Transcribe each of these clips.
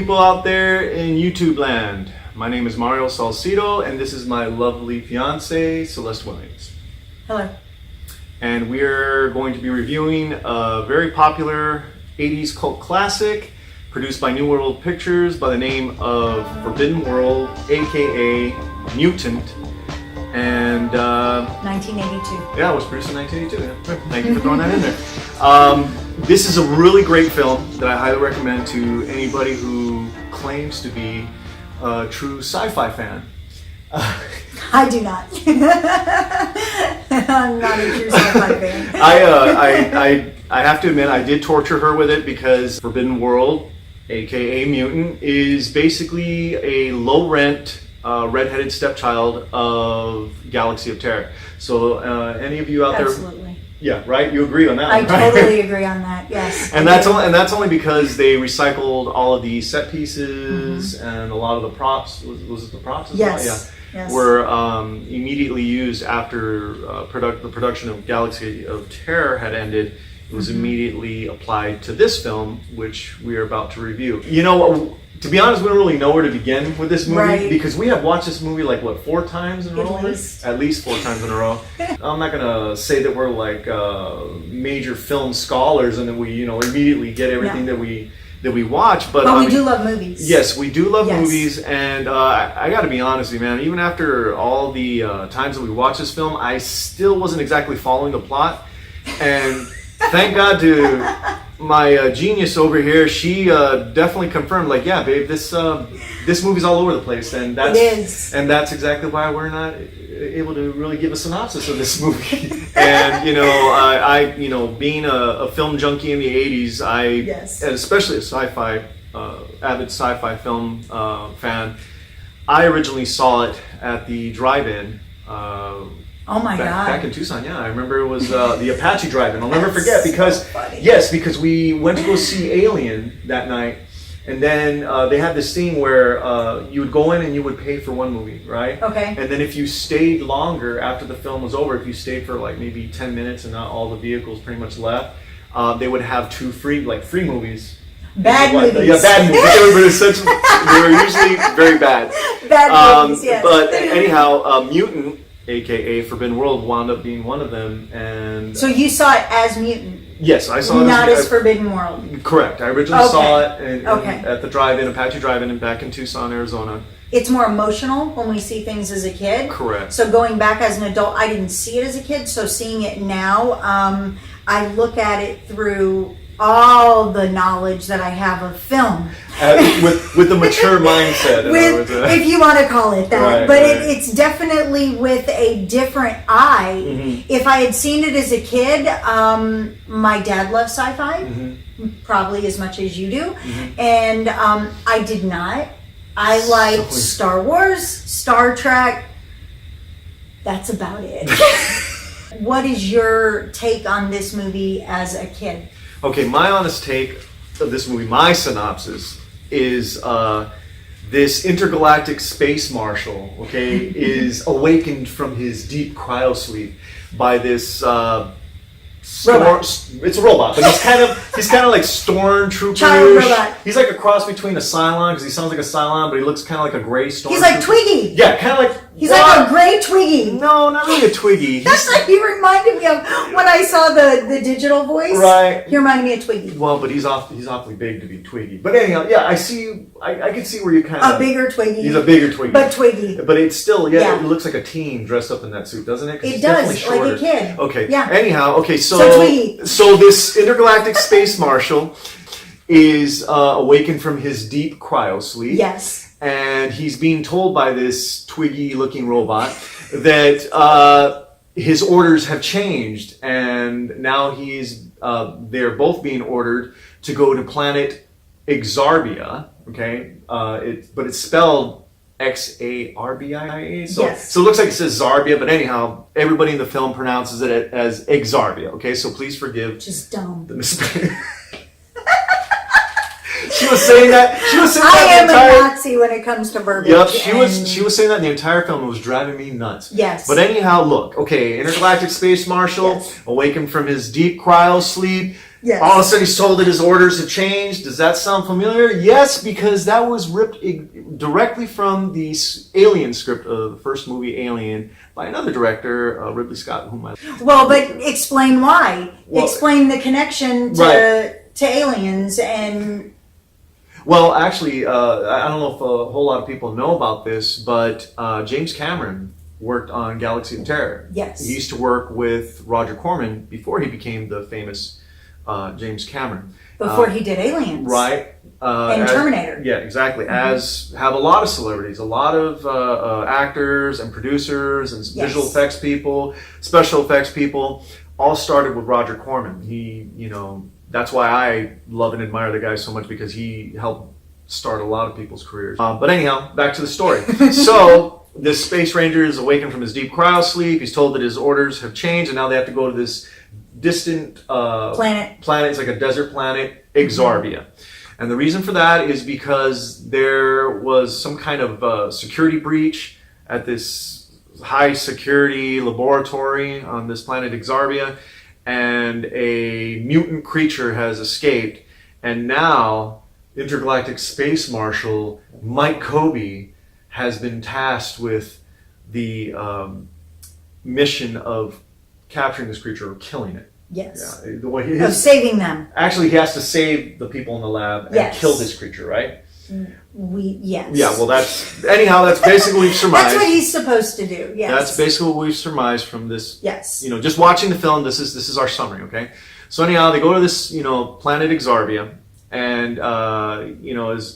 people out there in YouTube land. My name is Mario Salcido, and this is my lovely fiance, Celeste Williams. Hello. And we're going to be reviewing a very popular 80s cult classic produced by New World Pictures by the name of Forbidden World, aka Mutant. And 1982. yeah, it was produced in 1982. Yeah. Thank you for throwing that in there. This is a really great film that I highly recommend to anybody who claims to be a true sci-fi fan. I do not. I'm not a true sci-fi fan. I have to admit, I did torture her with it because Forbidden World, aka Mutant, is basically a low-rent redheaded stepchild of Galaxy of Terror. So any of you out there? Absolutely. Yeah, right? You agree on that one, I right? totally agree on that, yes. And that's only because they recycled all of the set pieces and a lot of the props. Was it the props as well? Yes. Yeah. Yes. Were immediately used after the production of Galaxy of Terror had ended. It was immediately applied to this film, which we are about to review. You know, to be honest, we don't really know where to begin with this movie, right, because we have watched this movie like, what, 4 times in a row? At least 4 times in a row. I'm not gonna say that we're like major film scholars and that we, you know, immediately get everything that we watch, but we do love movies. Yes, we do love movies, and I got to be honest with you, man. Even after all the times that we watched this film, I still wasn't exactly following the plot, and thank God to my genius over here. She definitely confirmed, like, yeah, babe, this movie's all over the place, and that's exactly why we're not able to really give a synopsis of this movie. And you know, being a film junkie in the 80s, and especially a sci-fi avid sci-fi film fan, I originally saw it at the drive-in. Oh my God! Back in Tucson, yeah, I remember it was the Apache Drive-In. I'll never forget because so because we went to go see Alien that night, and then they had this thing where you would go in and you would pay for one movie, right? Okay. And then if you stayed longer after the film was over, if you stayed for like maybe 10 minutes and not all the vehicles pretty much left, they would have 2 free movies. Bad movies. Yeah, bad movies. They were usually very bad. Bad movies, yes. But anyhow, Mutant, aka Forbidden World, wound up being one of them. And so you saw it as Mutant? Yes, I saw it not as Forbidden World. Correct. I originally saw it at the drive-in, Apache Drive-In, back in Tucson, Arizona. It's more emotional when we see things as a kid. Correct. So going back as an adult, I didn't see it as a kid. So seeing it now, I look at it through all the knowledge that I have of film. With the mature mindset. If you want to call it that. Right, but right. It's definitely with a different eye. Mm-hmm. If I had seen it as a kid, my dad loved sci-fi, probably as much as you do. Mm-hmm. And I did not. I liked Star Wars, Star Trek. That's about it. What is your take on this movie as a kid? Okay, my honest take of this movie, my synopsis, is this intergalactic space marshal, is awakened from his deep cryosleep by this it's a robot, but he's kind of like stormtrooper. Child robot. He's like a cross between a Cylon, because he sounds like a Cylon, but he looks kind of like a gray stormtrooper. He's like Twiggy. Yeah, kind of like. He's like a gray Twiggy. No, not really a Twiggy. That's what he reminded me of when I saw the digital voice. Right. He reminded me of Twiggy. Well, but he's awfully big to be Twiggy. But anyhow, yeah, I see. I can see where you kind of a bigger Twiggy. He's a bigger Twiggy. But Twiggy. But it's still it looks like a teen dressed up in that suit, doesn't it? It does, like a kid. Okay. Yeah. Anyhow, okay, so Twiggy. So this intergalactic space marshal is awakened from his deep cryosleep. Yes. And he's being told by this Twiggy-looking robot that his orders have changed, and now they're both being ordered to go to planet Exarbia. Okay, but it's spelled Xarbia. So it looks like it says Zarbia, but anyhow, everybody in the film pronounces it as Exarbia. Okay, so please forgive. Just dumb. The misspelling. She was saying that. I am a Nazi when it comes to verbiage. Yep, she was saying that in the entire film. It was driving me nuts. Yes. But anyhow, look. Okay, intergalactic space marshal, awakened from his deep cryosleep, Yes. All of a sudden he's told that his orders have changed. Does that sound familiar? Yes, because that was ripped directly from the Alien script of the first movie, Alien, by another director, Ridley Scott, whom I... Well, but explain why. Well, explain the connection to Aliens and... Well, actually, I don't know if a whole lot of people know about this, but James Cameron worked on Galaxy of Terror. Yes. He used to work with Roger Corman before he became the famous James Cameron. Before he did Aliens. Right. And Terminator. Yeah, exactly. As have a lot of celebrities, a lot of actors and producers and visual effects people, special effects people, all started with Roger Corman. He, that's why I love and admire the guy so much, because he helped start a lot of people's careers. But anyhow, back to the story. So this space ranger is awakened from his deep cryosleep. He's told that his orders have changed, and now they have to go to this distant planet. It's like a desert planet, Exarvia. And the reason for that is because there was some kind of security breach at this high security laboratory on this planet Exarvia, and a mutant creature has escaped, and now Intergalactic Space Marshal Mike Kobe has been tasked with the mission of capturing this creature or killing it. Yes. Yeah, the way of saving them. Actually, he has to save the people in the lab and kill this creature, right? Yes. Yeah, well, that's basically what we've surmised. That's what he's supposed to do, yes. That's basically what we've surmised from this. Yes. Just watching the film, this is our summary, okay? So anyhow, they go to this, planet Exarvia, and, as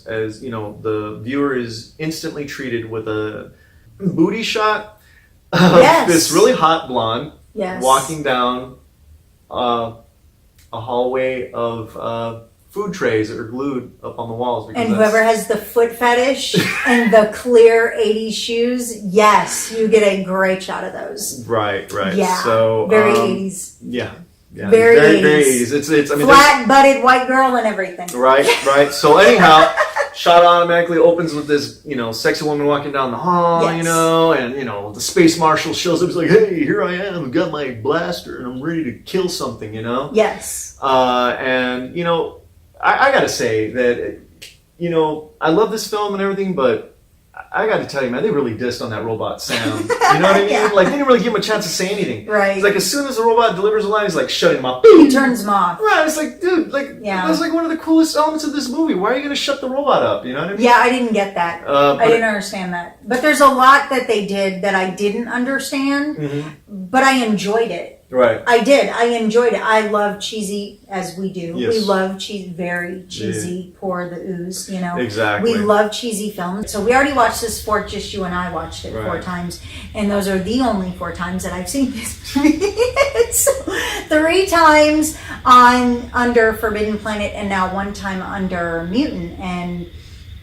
the viewer is instantly treated with a booty shot of this really hot blonde walking down a hallway of food trays that are glued up on the walls. And whoever has the foot fetish and the clear 80s shoes, yes, you get a great shot of those. Right. Yeah. So very 80s. Yeah. Very 80s. It's flat-butted white girl and everything. Right. So anyhow, shot automatically opens with this, sexy woman walking down the hall, and the space marshal shows up. He's like, "Hey, here I am. I've got my blaster and I'm ready to kill something." Yes. And I gotta say that I love this film and everything, but I got to tell you, man, they really dissed on that robot Sam. You know what I mean? Yeah. Like, they didn't really give him a chance to say anything. Right. It's like, as soon as the robot delivers a line, he's like, shut him up. He turns him off. Right. It's like, dude, that's like one of the coolest elements of this movie. Why are you going to shut the robot up? You know what I mean? Yeah, I didn't get that. I didn't understand that. But there's a lot that they did that I didn't understand, but I enjoyed it. Right. I did. I enjoyed it. I love cheesy, as we do. Yes. We love very cheesy, pour the ooze, Exactly. We love cheesy films. So we already watched this just you and I watched it 4 times. And those are the only 4 times that I've seen this movie. So 3 times under Forbidden Planet and now 1 time under Mutant. And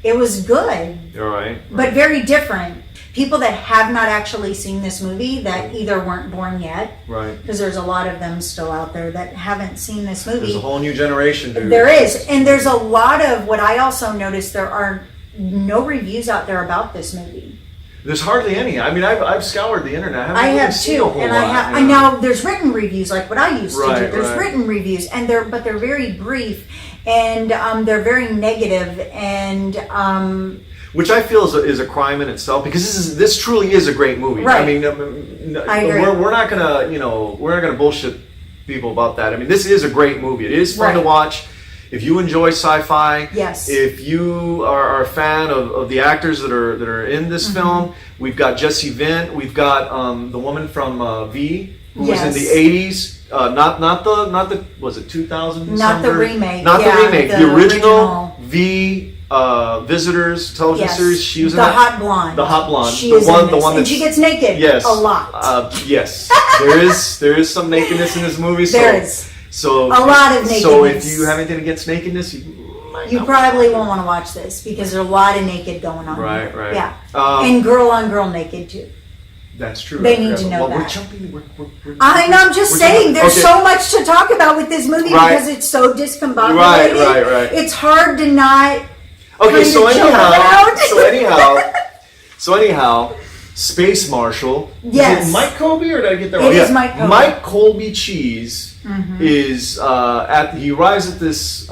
it was good. All right. But very different. People that have not actually seen this movie that either weren't born yet, right? Because there's a lot of them still out there that haven't seen this movie. There's a whole new generation, dude. There is, and there's a lot of what I also noticed. There are no reviews out there about this movie. There's hardly any. I mean, I've scoured the internet. I have too, and I know there's written reviews like what I used to do. There's written reviews, and they're very brief, and they're very negative, and. Which I feel is a crime in itself, because this truly is a great movie. Right. I mean, I agree. We're not gonna bullshit people about that. I mean, this is a great movie. It is fun to watch. If you enjoy sci-fi, yes. If you are a fan of the actors that are in this film, we've got Jesse Vint. We've got the woman from V, who was in the '80s. Not the was it 2000? Not the remake. Not the remake. The original V. Visitors television series. She was in that. Hot blonde. The hot blonde. She is in this. And she gets naked. Yes. A lot. Yes. there is some nakedness in this movie. There is. So a lot of nakedness. So if you have anything against nakedness, you probably won't want to watch this, because there's a lot of naked going on. Right. Yeah. And girl on girl naked too. That's true. They need to know that. We're jumping. I know. I'm just saying. There's so much to talk about with this movie because it's so discombobulated. Right. It's hard to not. Okay, so anyhow, space marshal. Yes. Is it Mike Colby or did I get that It wrong? is Mike Colby. Mike Colby Cheese is he arrives at this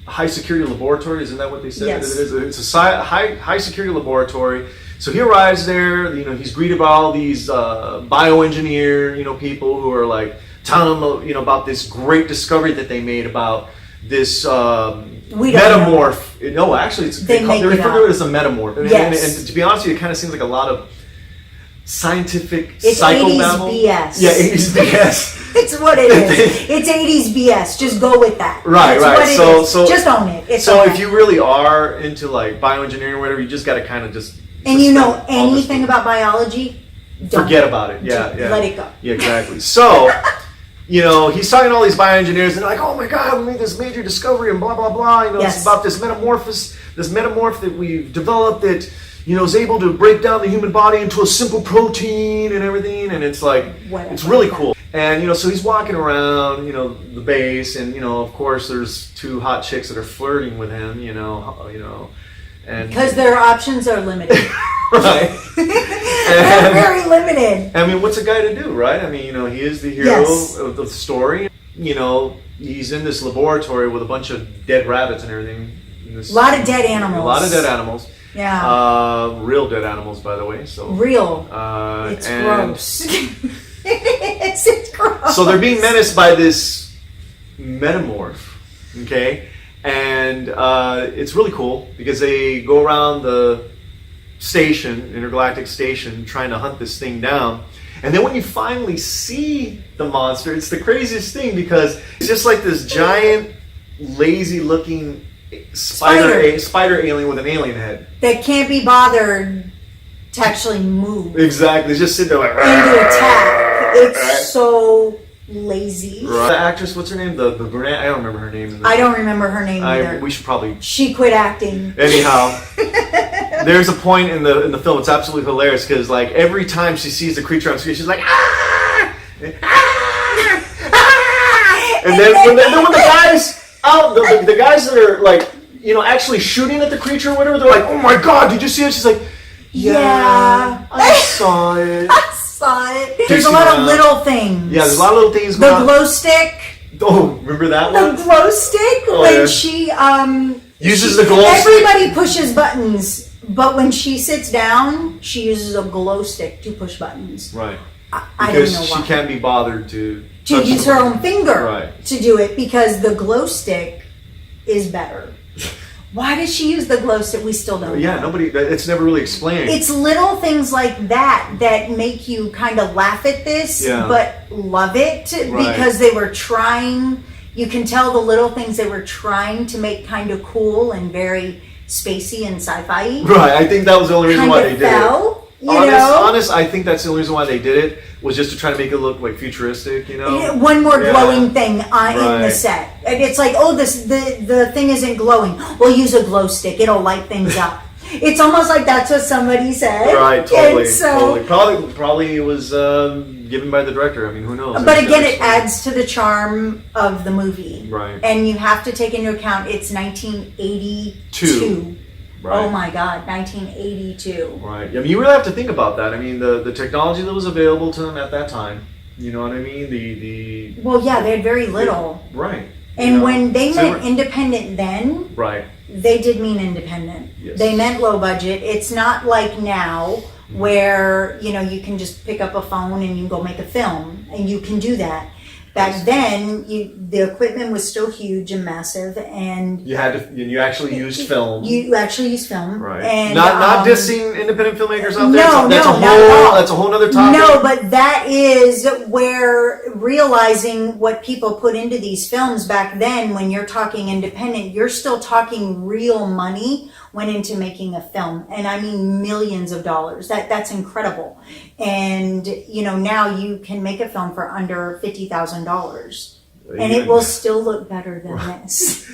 high security laboratory. Isn't that what they said? Yes. It is. It's a high security laboratory. So he arrives there. You know, he's greeted by all these bioengineer people who are like telling him about this great discovery that they made about this metamorph. No, actually, they refer to it as a metamorph. Yes. And to be honest with you, it kind of seems like a lot of scientific It's psychobabble. 80s BS. Yeah, 80s BS. It's what it is. It's 80s BS. Just go with that. Right, That's right. What it is. Just own it. It's so okay. if you really are into like bioengineering or whatever, you just got to kind of just and you know suspend all this anything stuff. about biology, don't. Forget about it. Yeah, Just yeah. let it go. Yeah, exactly. So, he's talking to all these bioengineers, and they're like, "Oh my God, we made this major discovery, and blah blah blah." Yes. It's about this metamorph that we've developed that is able to break down the human body into a simple protein and everything, and it's like Whatever. it's really cool. And so he's walking around, the base, and of course there's two hot chicks that are flirting with him, and Because their options are limited. right. They're very limited. I mean, what's a guy to do, right? I mean, he is the hero Yes. of the story. He's in this laboratory with a bunch of dead rabbits and everything. A lot of dead animals. A lot of dead animals. Yeah. Real dead animals, by the way. So Real. It's and gross. It's gross. So they're being menaced by this metamorph, okay? And it's really cool because they go around the station, intergalactic station, trying to hunt this thing down. And then when you finally see the monster, it's the craziest thing because it's just like this giant, lazy-looking spider alien with an alien head. That can't be bothered to actually move Exactly. It's just sitting there like... and to attack. It's so lazy. Right. The actress, what's her name? The brunette? I don't remember her name. I don't remember her name either. We should probably... She quit acting. Anyhow, there's a point in the film. It's absolutely hilarious because like every time she sees the creature on screen, she's like, ah! Ah! Ah! And then when the guys out, the guys that are like actually shooting at the creature or whatever, they're like, oh my God, did you see it? She's like, yeah. I saw it. I saw it. There's a lot of little things. Yeah, there's a lot of little things The going on. glow stick. Oh, remember that one? The glow stick when she uses the glow stick. Everybody pushes buttons, but when she sits down, she uses a glow stick to push buttons. Right. I don't know Because why. she can't be bothered to Use her own finger Right. to do it because the glow stick is better. Why does she use the glow stick? We still don't Yeah, know. it's never really explained. It's little things like that make you kind of laugh at this, but love it because they were trying. You can tell the little things they were trying to make kind of cool and very spacey and sci-fi. Right, I think that was the only reason why they did it. Honest, I think that's the only reason why they did it was just to try to make it look like futuristic, One more glowing thing in the set. And it's like, the thing isn't glowing. We'll use a glow stick. It'll light things up. It's almost like that's what somebody said. Right, totally. So, totally. Probably it was given by the director. I mean, who knows? But again, it adds to the charm of the movie. Right. And you have to take into account it's 1982. Right. Oh my God, 1982. Right. I mean, you really have to think about that. I mean, the technology that was available to them at that time. You know what I mean? Well, yeah, they had very little. Right. And when they meant independent then, right, they did mean independent. Yes. They meant low budget. It's not like now where, you can just pick up a phone and you can go make a film, and you can do that. Back then, the equipment was still huge and massive, and you actually used film. You actually used film, right? And not dissing independent filmmakers out there. No, that's a whole other topic. No, but that is where realizing what people put into these films back then. When you're talking independent, you're still talking real money went into making a film, and I mean millions of dollars. That's incredible. And now you can make a film for under $50,000, and it will still look better than this.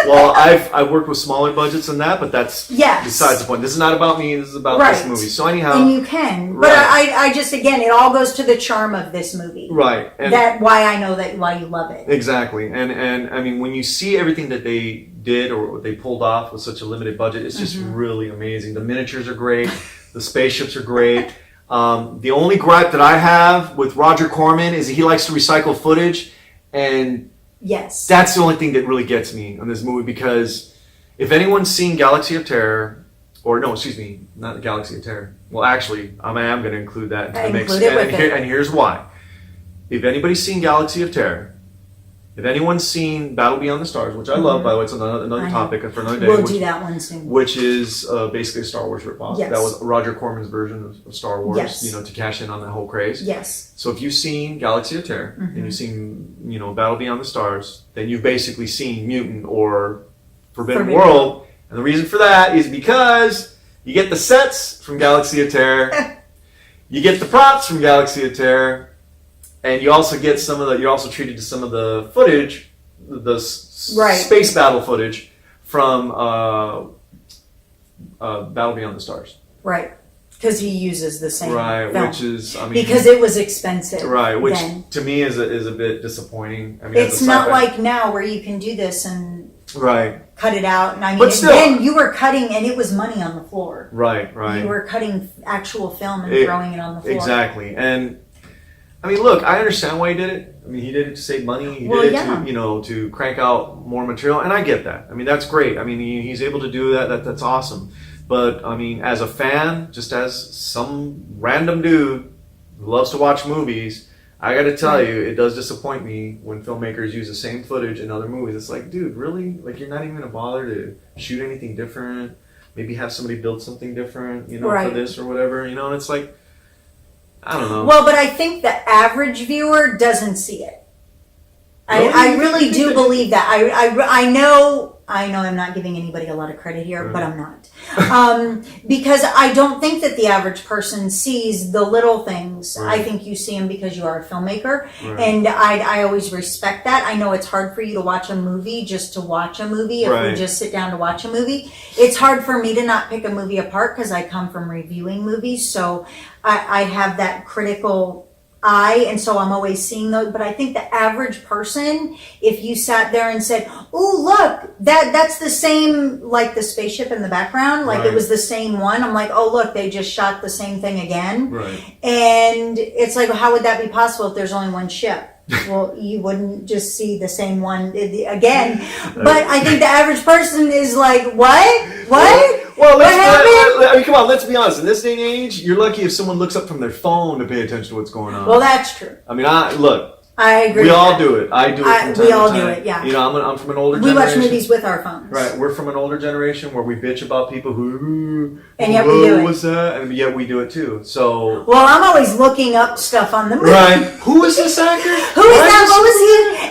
Well, I've worked with smaller budgets than that, but that's besides the point. This is not about me. This is about this movie. So anyhow, and you can, but I just again, it all goes to the charm of this movie, right? And why I know why you love it. Exactly, and I mean when you see everything that they did or what they pulled off with such a limited budget is just really amazing. The miniatures are great. The spaceships are great. The only gripe that I have with Roger Corman is he likes to recycle footage, and Yes. that's the only thing that really gets me on this movie, because if anyone's seen Galaxy of Terror, or no, excuse me, not Galaxy of Terror. Well, actually, I am going to include that into the mix. Include it with it. And here's why. If anybody's seen Galaxy of Terror, if anyone's seen Battle Beyond the Stars, which I love, by the way, it's another topic for another day. We'll do that one soon. Which is basically a Star Wars ripoff. Yes. That was Roger Corman's version of Star Wars, Yes. to cash in on that whole craze. Yes. So if you've seen Galaxy of Terror and you've seen, Battle Beyond the Stars, then you've basically seen Mutant or Forbidden World. And the reason for that is because you get the sets from Galaxy of Terror, you get the props from Galaxy of Terror, and you also get you're also treated to some of the footage, the space battle footage from Battle Beyond the Stars. Right. Because he uses the same film. Which is, because it was expensive. Right, which then. to me is a bit disappointing. I mean, It's not like now where you can do this and cut it out. And I mean, But still, then you were cutting and it was money on the floor. Right. You were cutting actual film and throwing it on the floor. Exactly. And I mean, look, I understand why he did it. I mean, he did it to save money. He did it to crank out more material, and I get that. I mean, that's great. I mean, he's able to do that. That's awesome. But I mean, as a fan, just as some random dude who loves to watch movies, I got to tell you, it does disappoint me when filmmakers use the same footage in other movies. It's like, dude, really? Like, you're not even gonna bother to shoot anything different? Maybe have somebody build something different, for this or whatever, And it's like, I don't know. Well, but I think the average viewer doesn't see it. I really do believe that. I know I'm not giving anybody a lot of credit here, but I'm not. Because I don't think that the average person sees the little things. I think you see them because you are a filmmaker. And I always respect that. I know it's hard for you to watch a movie just to watch a movie. If we just sit down to watch a movie, it's hard for me to not pick a movie apart because I come from reviewing movies. So I have that critical eye, and so I'm always seeing those. But I think the average person, if you sat there and said, "Oh, look, that's the same, like the spaceship in the background, like it was the same one," I'm like, "Oh, look, they just shot the same thing again." And it's like, how would that be possible if there's only one ship? Well, you wouldn't just see the same one again. But I think the average person is like, what? Well, I mean, come on, let's be honest. In this day and age, you're lucky if someone looks up from their phone to pay attention to what's going on. Well, that's true. I mean, I agree. We all do it. I do it from time to time. We all do it, yeah. I'm from an older generation. We watch movies with our phones. Right, we're from an older generation where we bitch about people who... And yet we do it. What's that? And yet we do it too, so... Well, I'm always looking up stuff on the movie. Right. Who is this actor? Who is that? What was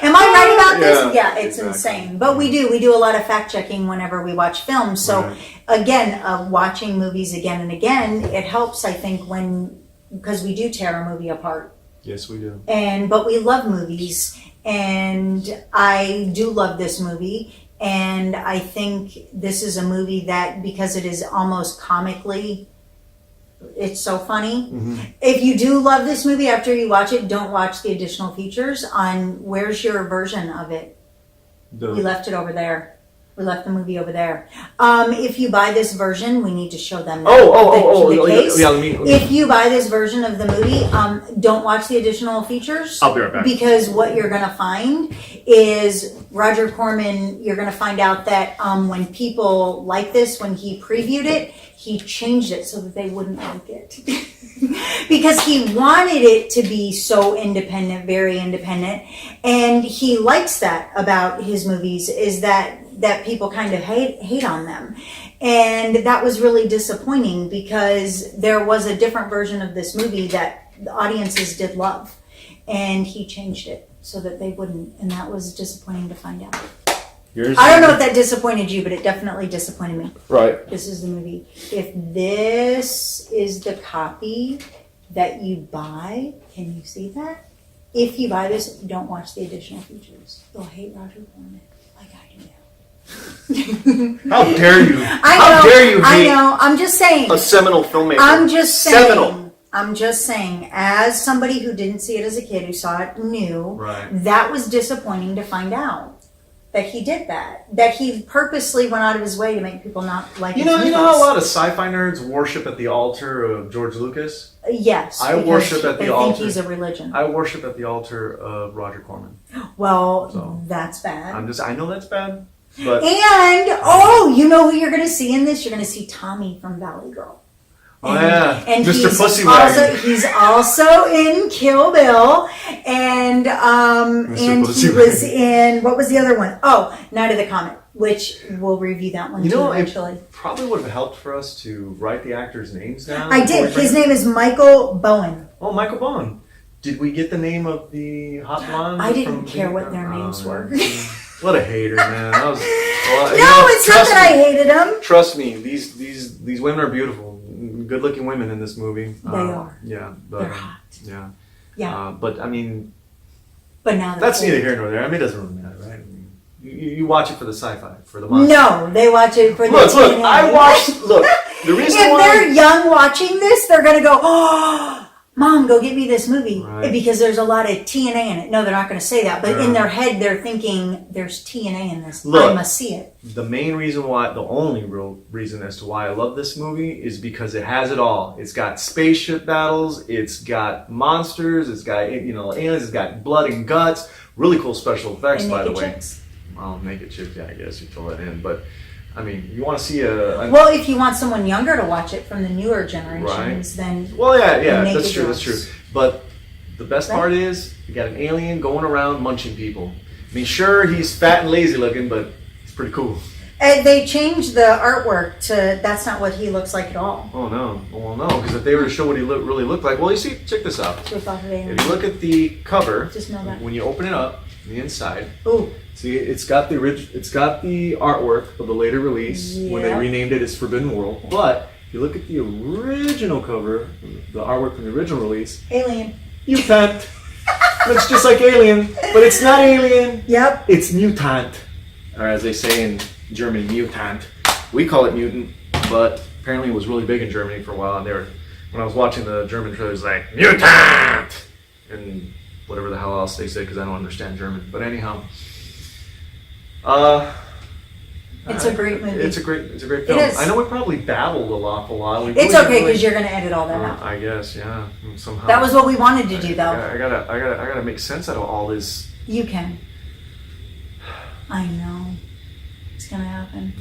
he? Am I right about this? Yeah, it's exactly. insane. But we do a lot of fact checking whenever we watch films. So again, watching movies again and again, it helps, I think, because we do tear a movie apart. Yes, we do. But we love movies, and I do love this movie. And I think this is a movie that, because it is almost comically, it's so funny. If you do love this movie, after you watch it, don't watch the additional features on where's your version of it. We left it over there. We left the movie over there. If you buy this version, we need to show them the case. Let me. If you buy this version of the movie, don't watch the additional features. I'll be right back. Because what you're going to find is Roger Corman, you're going to find out that when people like this, when he previewed it, he changed it so that they wouldn't like it. Because he wanted it to be so independent, very independent. And he likes that about his movies, is that people kind of hate on them. And that was really disappointing, because there was a different version of this movie that the audiences did love. And he changed it so that they wouldn't. And that was disappointing to find out. I don't know if that disappointed you, but it definitely disappointed me. Right. This is the movie. If this is the copy that you buy, can you see that? If you buy this, don't watch the additional features. You'll hate Roger Corman like I do now. How dare you? How dare you hate I'm just saying. A seminal filmmaker. I'm just saying. Seminal. I'm just saying, as somebody who didn't see it as a kid, who saw it new, right. That was disappointing to find out. that he did that. That he purposely went out of his way to make people not like his You know movies. how a lot of sci-fi nerds worship at the altar of George Lucas? Yes. I because worship at the they altar. think he's a religion. I worship at the altar of Roger Corman. Well, So, that's bad. I know that's bad, but And you know who you're going to see in this? You're going to see Tommy from Valley Girl. oh yeah, And Mr. he's Pussywagon. he's also in Kill Bill, and and he Pussywagon. was in, what was the other one? Oh, Night of the Comet, which we'll review that one You too know, it eventually. probably would have helped for us to write the actors' names down. I before did. we bring His it. name is Michael Bowen. Oh, Michael Bond. Did we get the name of the hot blonde? I didn't from care the- what their names were. What a hater, man. That was, well, No, it's not trust that I me. hated him. Trust me, these women are beautiful, good-looking women in this movie. They are. Yeah, but, They're hot. Yeah. Yeah, But I mean, but now they're that's old. neither here nor there. I mean, it doesn't really matter, right? I mean, you watch it for the sci-fi, for the monster. No, they watch it for the Look, TNA. I watched. Look, the reason If why. they're young watching this, they're going to go, oh, Mom, go get me this movie. Right. Because there's a lot of TNA in it. No, they're not going to say that. But Yeah. in their head, they're thinking, there's TNA in this. Look. I must see it. The main reason why, the only real reason as to why I love this movie is because it has it all. It's got spaceship battles, it's got monsters, it's got aliens, it's got blood and guts. Really cool special effects, And by the naked way. chicks. Well, naked chicks, yeah, I guess you throw that in. But I mean, you want to see a Well, if you want someone younger to watch it from the newer generations, then well, yeah, naked that's true, that's true. girls. But the best Right. part is you got an alien going around munching people. I mean, sure, he's fat and lazy looking, but it's pretty cool. they changed the artwork to, that's not what he looks like at all. Oh no, well no, because if they were to show what he really looked like, well, you see, check this out. Just off of alien. If you look at the cover, Just know that. when you open it up, the inside, Ooh, see, it's got the artwork of the later release when they Yeah. renamed it as Forbidden World. But if you look at the original cover, the artwork from the original release, alien. mutant. Looks just like Alien, but it's not Alien. Yep. It's mutant, or as they say in German, mutant. We call it mutant, but apparently it was really big in Germany for a while. And when I was watching the German trailers, like mutant and whatever the hell else they say, because I don't understand German. But anyhow, It's a great movie. It's a great film. is. I know we probably babbled an awful lot. We It's really okay didn't because you're going to edit all that out. I guess, yeah. Somehow. That was what we wanted to do, though. I gotta make sense out of all this. You can. I know. It's going to happen.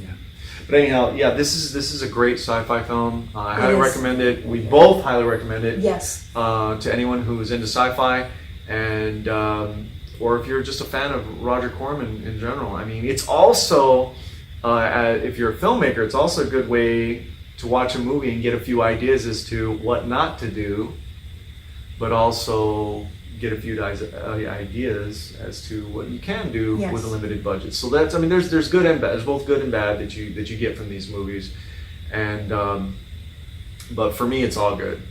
But anyhow, yeah, this is a great sci-fi film. I It highly is. recommend it. We both highly recommend it Yes. to anyone who's into sci-fi, and or if you're just a fan of Roger Corman in general. I mean, it's also if you're a filmmaker, it's also a good way to watch a movie and get a few ideas as to what not to do, but also get a few ideas as to what you can do Yes. with a limited budget. So that's, I mean, there's good and bad. There's both good and bad that you get from these movies, and but for me, it's all good.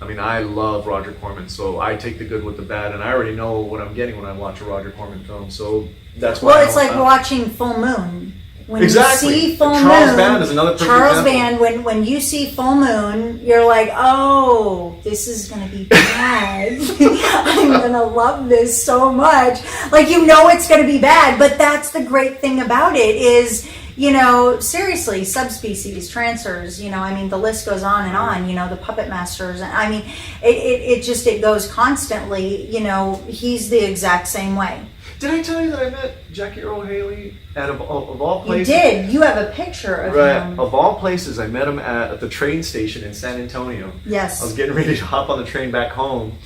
I mean, I love Roger Corman, so I take the good with the bad, and I already know what I'm getting when I watch a Roger Corman film. So that's why. Well, it's like watching Full Moon. When Exactly. you see Full Charles Moon, Band is another perfect Charles example. Band, when you see Full Moon, you're like, oh, this is going to be bad. I'm going to love this so much. Like, you know it's going to be bad, but that's the great thing about it is, you know, seriously, subspecies, transfers, you know, I mean, the list goes on and on, you know, the puppet masters. I mean, it goes constantly, you know, he's the exact same way. Did I tell you that I met Jackie Earl Haley at of all You places? did. You have a picture of Right. him. Of all places, I met him at the train station in San Antonio. Yes. I was getting ready to hop on the train back home,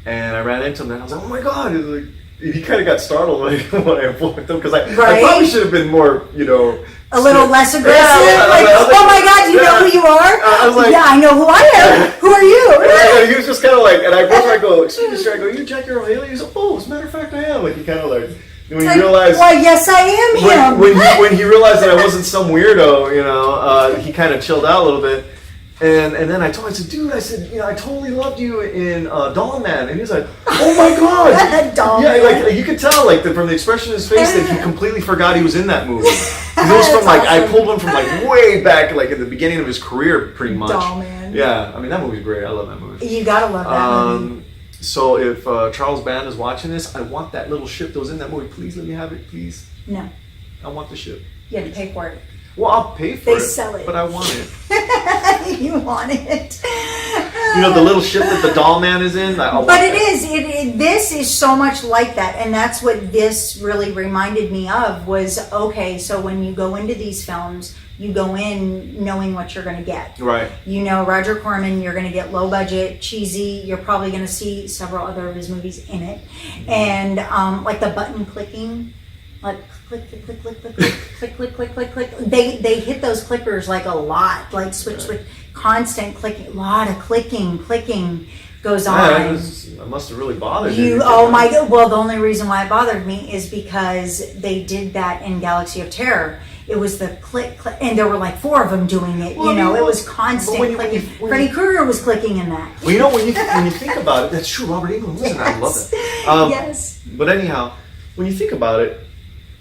and I ran into him, and I was like, "Oh my god!" He kind of got startled when I walked up because I Right. probably should have been more, you know, A little less aggressive. Yeah, like, I was like, oh my God, do you know who you are? I was like- yeah, I know who I am. Who are you? And he was just kind of like, and I go, "Excuse me, sir." I go, "You Jackie Earl Haley?" He's like, "Oh, as a matter of fact, I am." Like he kind of like when Like, he realized. why, yes, I am him. When he realized that I wasn't some weirdo, you know, he kind of chilled out a little bit. And then I told him, I said, "Dude," I said, "you know, I totally loved you in Dawn Man." And he's like, "Oh my god!" Dawn Yeah, Man. like you could tell, like from the expression in his face, that he completely forgot he was in that movie. 'Cause it was from That's like I awesome. pulled one from like way back, like at the beginning of his career, pretty much. Dawn Man. Yeah, I mean that movie's great. I love that movie. You gotta love that movie. So if Charles Band is watching this, I want that little ship that was in that movie. Please let me have it, please. No. I want the ship. You had to pay for it. Well, I'll pay for They it. sell it. But I want it. You want it. You know, the little ship that the doll man is in? I want But it that. is. This is so much like that. And that's what this really reminded me of was, okay, so when you go into these films, you go in knowing what you're going to get. Right. You know, Roger Corman, you're going to get low budget, cheesy. You're probably going to see several other of his movies in it. And like the button clicking, like click, click, click, click, click, click, click, click, click, click, click. They hit those clickers like a lot, like switch, constant clicking, a lot of clicking goes on. That must have really bothered You, oh my God. Well, the only reason why it bothered me is because they did that in Galaxy of Terror. It was the click, click, and there were like 4 of them doing it. Well, It was constant clicking. Freddy Krueger was clicking in that. Well, you know, when you think about it, that's true. Robert Englund was in that. I love it. Yes. But anyhow, when you think about it,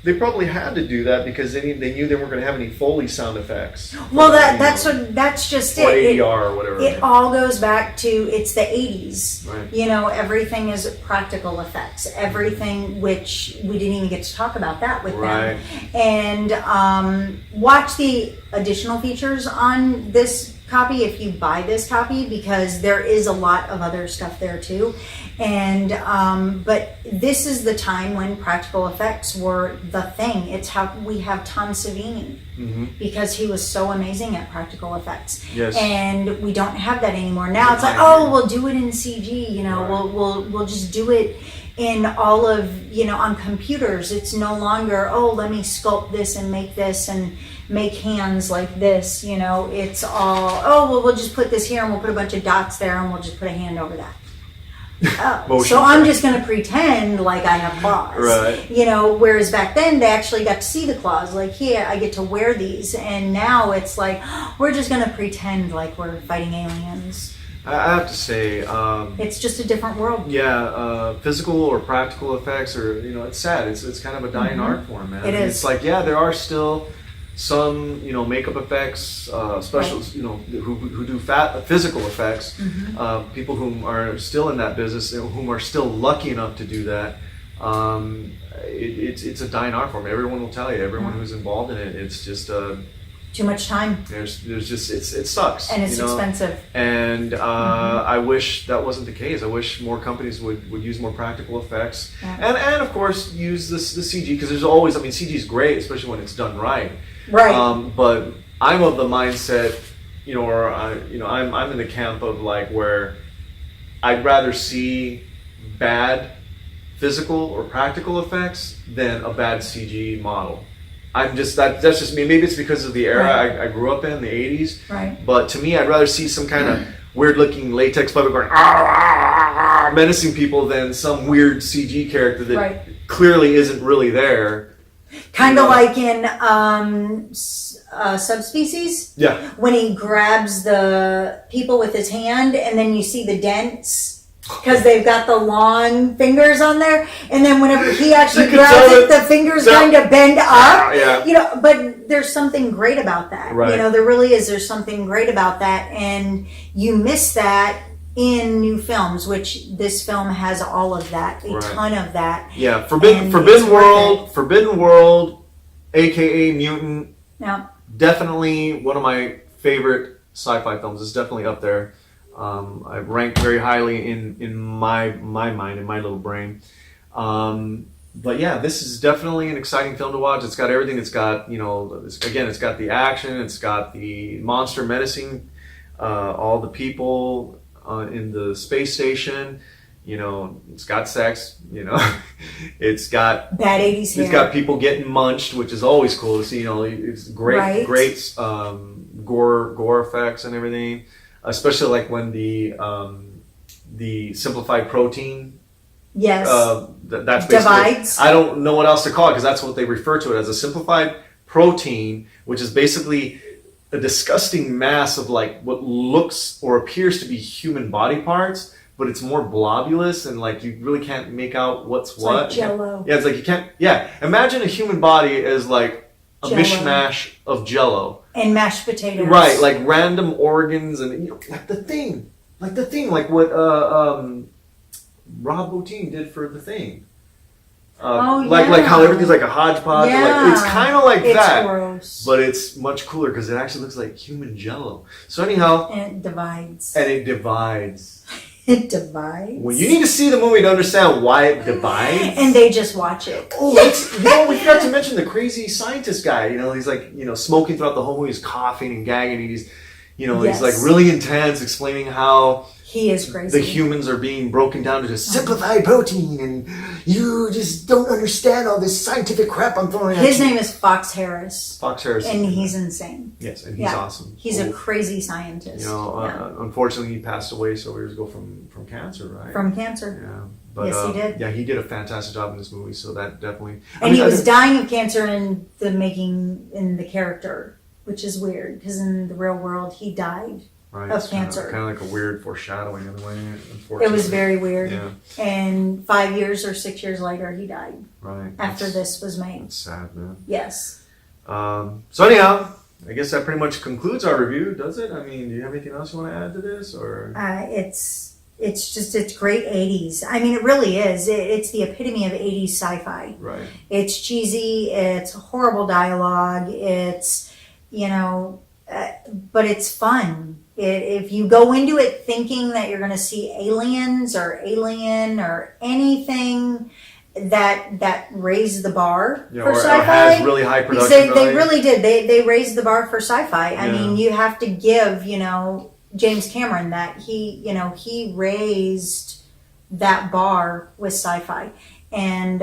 they probably had to do that because they knew they weren't going to have any Foley sound effects. Well, that's just or it. ADR or whatever. It all goes back to it's the 80s. Right. You know, everything is practical effects. Everything, which we didn't even get to talk about that with Right. them. And watch the additional features on this copy if you buy this copy, because there is a lot of other stuff there too. And but this is the time when practical effects were the thing. It's how we have Tom Savini, because he was so amazing at practical effects. Yes. And we don't have that anymore. Now it's like, oh, we'll do it in CG. You know, Right. we'll just do it in all of, on computers. It's no longer, oh, let me sculpt this and make this and make hands like this. It's all, oh, well, we'll just put this here and we'll put a bunch of dots there and we'll just put a hand over that. Motion So I'm capture. just going to pretend like I have claws. Right. Whereas back then they actually got to see the claws. Like, here, I get to wear these. And now it's like, we're just going to pretend like we're fighting aliens. I have to say, It's just a different world. physical or practical effects are, it's sad. It's kind of a dying art form, man. It is. It's like, there are still some, makeup effects, specials, who do physical effects. People whom are still in that business, whom are still lucky enough to do that. It's a dying art form. Everyone will tell you. Everyone who's involved in it, it's just Too much time. there's just it sucks. And it's expensive. And I wish that wasn't the case. I wish more companies would use more practical effects, Yeah. and of course use the CG, because there's always. CG is great, especially when it's done right. Right. But I'm of the mindset, I'm in the camp of like where I'd rather see bad physical or practical effects than a bad CG model. I'm just that's just me. Maybe it's because of the era Right. I grew up in, the 80s. Right. But to me, I'd rather see some kind of weird-looking latex puppet going menacing people than some weird CG character that Right. clearly isn't really there. Kind of like in Subspecies, Yeah. when he grabs the people with his hand, and then you see the dents because they've got the long fingers on there, and then whenever he actually You can grabs tell it, the fingers so- kind of bend up. Yeah. But there's something great about that. Right. There really is. There's something great about that, and you miss that in new films, which this film has all of that, a Right. ton of that. Yeah. And Forbidden it's worth Forbidden World, aka Mutant. Now, Definitely one of my favorite sci-fi films. It's definitely up there. I rank very highly in my mind, in my little brain. But yeah, this is definitely an exciting film to watch. It's got everything. It's got it's got the action. It's got the monster menacing all the people in the space station. It's got sex. It's got bad 80s hair. It's got people getting munched, which is always cool to see. It's great, Right. great gore effects and everything. Especially like when the simplified protein Yes. that's basically, Divides. I don't know what else to call it because that's what they refer to it as, a simplified protein, which is basically a disgusting mass of like what looks or appears to be human body parts, but it's more globulous and like you really can't make out what's It's what. like Jell-O. Yeah, it's like you can't. Yeah, imagine a human body as like a Jell-O. mishmash of Jell-O. And mashed potatoes. Right, like random organs and like the thing, like what Rob Bottin did for The Thing. Like how everything's like a hodgepodge. Yeah. Like, it's kind of like It's that, gross. but it's much cooler because it actually looks like human jello. So anyhow, And it divides. it divides. It divides. Well, you need to see the movie to understand why it divides. And they just watch it. Oh, we forgot to mention the crazy scientist guy. He's like, smoking throughout the whole movie. He's coughing and gagging, and he's Yes. like really intense, explaining how He is crazy. the humans are being broken down to just simplified protein, and you just don't understand all this scientific crap I'm throwing at you. His name is Fox Harris. Fox Harris. And he's insane. Yes, and he's awesome. He's a crazy scientist. Unfortunately, he passed away several years ago from cancer, right? From cancer. Yeah. But, Yes, he did. Yeah, he did a fantastic job in this movie, so that definitely... And he was dying of cancer in the character, which is weird, because in the real world, he died of cancer. Kind of like a weird foreshadowing in a way, unfortunately. It was very weird. Yeah. And 5 years or 6 years later, he died. Right. After this was made. It's sad, man. Yes. So anyhow, I guess that pretty much concludes our review, does it? I mean, do you have anything else you want to add to this, or? It's great 80s. I mean, it really is. It's the epitome of 80s sci-fi. Right. It's cheesy. It's horrible dialogue. It's, but it's fun. If you go into it thinking that you're going to see aliens or Alien or anything that raised the bar for sci-fi, or has really high production they value. really did. They raised the bar for sci-fi. I Yeah. mean, you have to give James Cameron that he raised that bar with sci-fi, and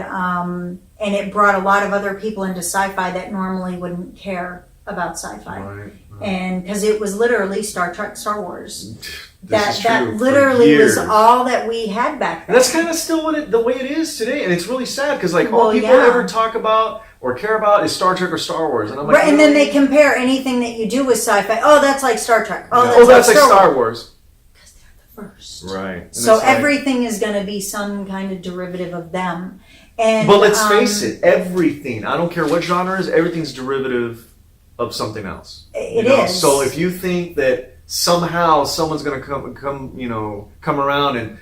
it brought a lot of other people into sci-fi that normally wouldn't care about sci-fi. Right. And because it was literally Star Trek, Star Wars. This is That true. literally For was years. all that we had back then. That's kind of still the way it is today, and it's really sad because all Well, people yeah. ever talk about or care about is Star Trek or Star Wars, and I'm like, Right, and then really? they compare anything that you do with sci-fi. Oh, that's like Star Trek. Oh, Yeah. that's like Star Wars. Because they're the first. Right. And So it's like- everything is going to be some kind of derivative of them. And But let's face it, everything, I don't care what genre it is, everything's derivative of something else. It You know? is. So if you think that somehow someone's going to come around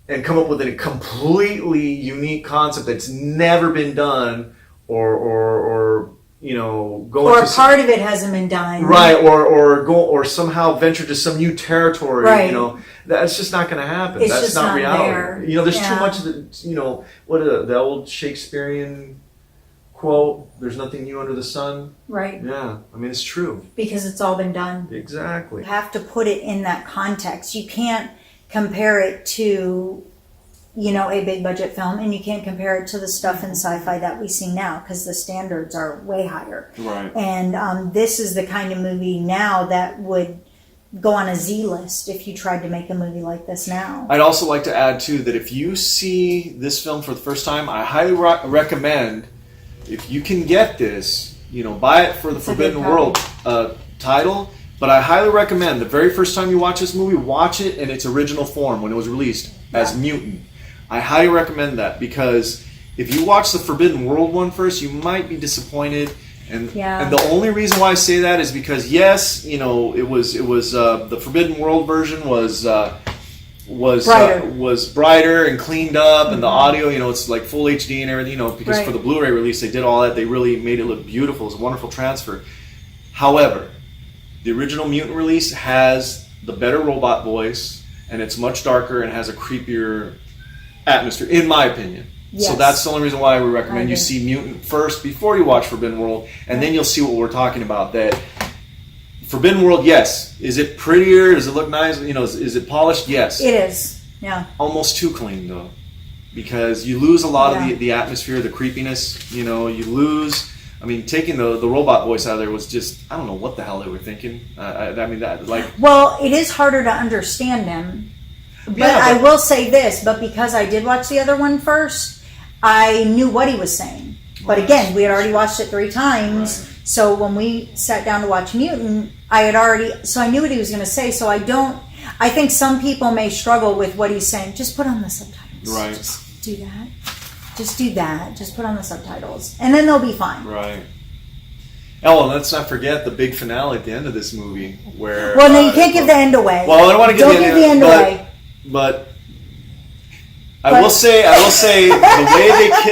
and come up with a completely unique concept that's never been done, or go or into part of it hasn't been done. right, or somehow venture to some new territory, Right. that's just not going to happen. It's That's just not not reality. there. There's Yeah. too much that, the old Shakespearean quote, there's nothing new under the sun. Right. Yeah, I mean, it's true. Because it's all been done. Exactly. You have to put it in that context. You can't compare it to, a big budget film, and you can't compare it to the stuff in sci-fi that we see now because the standards are way higher. Right. And this is the kind of movie now that would go on a Z list if you tried to make a movie like this now. I'd also like to add, too, that if you see this film for the first time, I highly recommend, if you can get this, buy it for the Forbidden World title. But I highly recommend the very first time you watch this movie, watch it in its original form when it was released as Mutant. I highly recommend that because if you watch the Forbidden World one first, you might be disappointed. And the only reason why I say that is because yes, it was the Forbidden World version was brighter and cleaned up, and the audio, it's like full HD and everything, because for the Blu-ray release they did all that. They really made it look beautiful. It was a wonderful transfer. However, the original Mutant release has the better robot voice, and it's much darker and has a creepier atmosphere, in my opinion. Yes. So that's the only reason why we recommend you see Mutant first before you watch Forbidden World, and then you'll see what we're talking about. That Forbidden World, yes. Is it prettier? Does it look nice? Is it polished? Yes. It is. Yeah. Almost too clean though, because you lose a lot of the atmosphere, the creepiness. You lose. I mean, taking the robot voice out of there was just, I don't know what the hell they were thinking. Well, it is harder to understand them. But I will say this, because I did watch the other one first, I knew what he was saying. But again, we had already watched it 3 times. Right. So when we sat down to watch Mutant, I knew what he was going to say. So I think some people may struggle with what he's saying. Just put on the subtitles. Right. Just do that. Just do that. Just put on the subtitles. And then they'll be fine. Right. Oh, and let's not forget the big finale at the end of this movie where... Well, no, you can't give the end away. Well, I don't want to give the end away. But I will say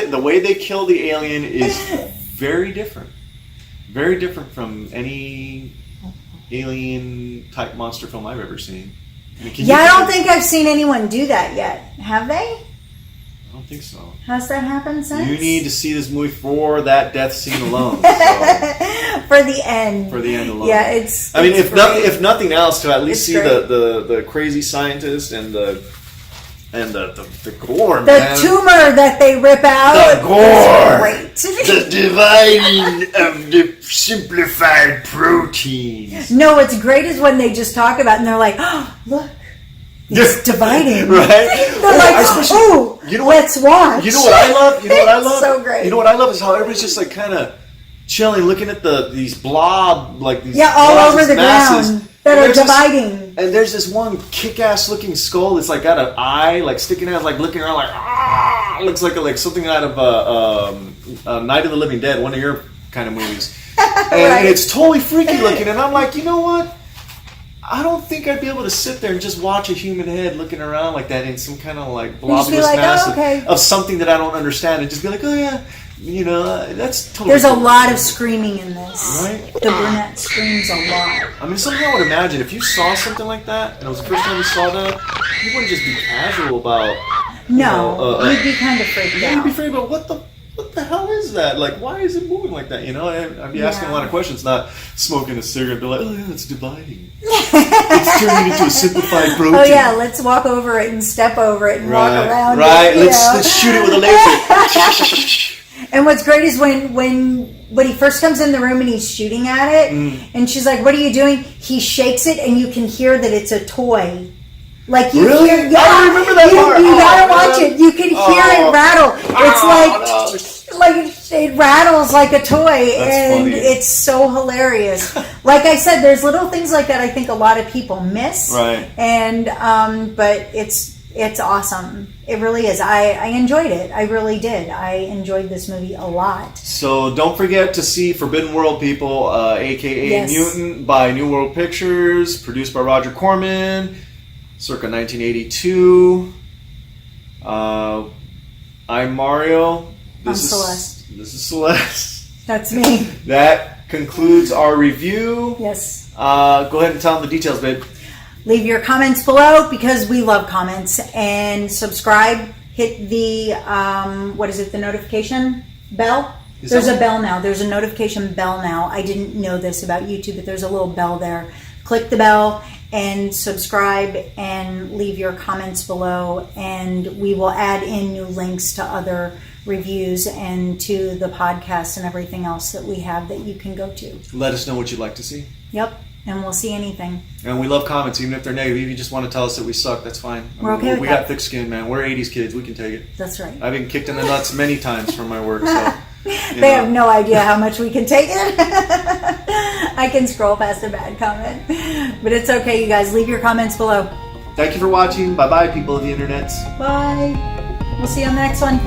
the way they kill the alien is very different. Very different from any alien type monster film I've ever seen. I mean, I don't think I've seen anyone do that yet. Have they? I don't think so. Has that happened since? You need to see this movie for that death scene alone. For the end. For the end alone. Yeah, I mean, if nothing else, to at least see great. the crazy scientist and the gore, The man. tumor that they rip out. The gore. Great. The dividing of the simplified proteins. No, what's great is when they just talk about it and they're like, oh, look, it's dividing. Right? They're like, oh, you know what, let's watch. You know what I love? You know what I love? So great. You know what I love is how everybody's just like kind of chilling, looking at these blob, like these all blobs, over the masses. ground that are dividing. And there's this one kick-ass looking skull that's like got an eye, like sticking out, like looking around, like looks like something out of Night of the Living Dead, one of your kind of movies. And it's totally freaky looking. And I'm like, you know what? I don't think I'd be able to sit there and just watch a human head looking around like that in some kind of like blobulous like, mass of something that I don't understand, and just be like, oh yeah, you know, that's totally. There's a lot of screaming in this. Right? The brunette screams a lot. I mean, somehow I would imagine if you saw something like that, and it was the first time you saw that, you wouldn't just be casual about. No, you'd be kind of freaked out. You'd be afraid about what the hell is that? Like, why is it moving like that? You know, I'd be asking a lot of questions, not smoking a cigarette, be like, oh yeah, it's dividing. It's turning into a simplified protein. Oh yeah, let's walk over it and step over it and walk around Right, it. let's shoot it with a laser. And what's great is when he first comes in the room and he's shooting at it, and she's like, what are you doing? He shakes it and you can hear that it's a toy. Like you really? hear, I don't remember that part. You gotta watch it. You can hear it rattle. It's like it rattles like a toy. That's and funny. It's so hilarious. Like I said, there's little things like that I think a lot of people miss. Right. And but it's awesome. It really is. I enjoyed it. I really did. I enjoyed this movie a lot. So don't forget to see Forbidden World, people, a.k.a. Yes. Mutant, by New World Pictures, produced by Roger Corman, circa 1982. I'm Mario. I'm Celeste. This is Celeste. That's me. That concludes our review. Yes. Go ahead and tell them the details, babe. Leave your comments below because we love comments, and subscribe. Hit the the notification bell. There's a bell now. There's a notification bell now. I didn't know this about YouTube, but there's a little bell there. Click the bell and subscribe and leave your comments below, and we will add in new links to other reviews and to the podcast and everything else that we have that you can go to. Let us know what you'd like to see. Yep. And we'll see anything. And we love comments, even if they're negative. If you just want to tell us that we suck, that's fine. We're okay with we that. got thick skin, man. We're 80s kids. We can take it. That's right. I've been kicked in the nuts many times from my work, so... They have no idea how much we can take it. I can scroll past a bad comment. But it's okay, you guys. Leave your comments below. Thank you for watching. Bye-bye, people of the internet. Bye. We'll see you on the next one.